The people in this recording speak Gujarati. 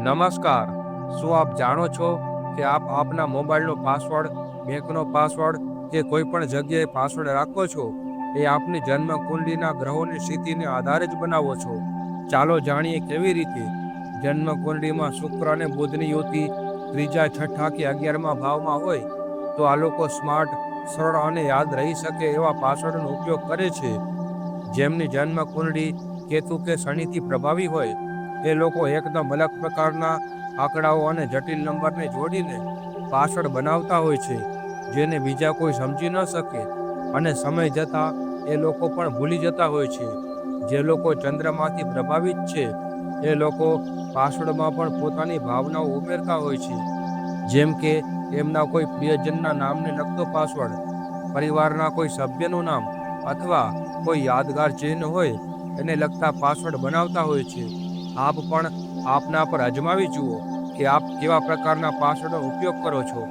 નમસ્કાર. શું આપ જાણો છો કે આપ આપના મોબાઈલનો પાસવર્ડ, બેંકનો પાસવર્ડ કે કોઈ પણ જગ્યાએ પાસવર્ડ રાખો છો એ આપની જન્મ કુંડલીના ગ્રહોની સ્થિતિને આધારે જ બનાવો છો? ચાલો જાણીએ કેવી રીતે. જન્મ કુંડલીમાં શુક્ર અને બુધની યુતિ ત્રીજા, છઠ્ઠા કે 11મા ભાવમાં હોય તો આ લોકો સ્માર્ટ, સરળ અને યાદ રહી શકે એવા પાસવર્ડનો ઉપયોગ કરે છે. જેમની જન્મ કુંડળી કેતુ કે શનિથી પ્રભાવી હોય એ લોકો એકદમ અલગ પ્રકારના આંકડાઓ અને જટિલ નંબરને જોડીને પાસવર્ડ બનાવતા હોય છે, જેને બીજા કોઈ સમજી ન શકે, અને સમય જતાં એ લોકો પણ ભૂલી જતા હોય છે. જે લોકો ચંદ્રમાંથી પ્રભાવિત છે એ લોકો પાસવર્ડમાં પણ પોતાની ભાવનાઓ ઉમેરતા હોય છે. જેમ કે એમના કોઈ પ્રિયજનના નામને લગતો પાસવર્ડ, પરિવારના કોઈ સભ્યનું નામ અથવા કોઈ યાદગાર ચિહ્ન હોય એને લગતા પાસવર્ડ બનાવતા હોય છે. આપ પણ આપના પર અજમાવી જુઓ કે આપ કેવા પ્રકારના પાસવર્ડનો ઉપયોગ કરો છો.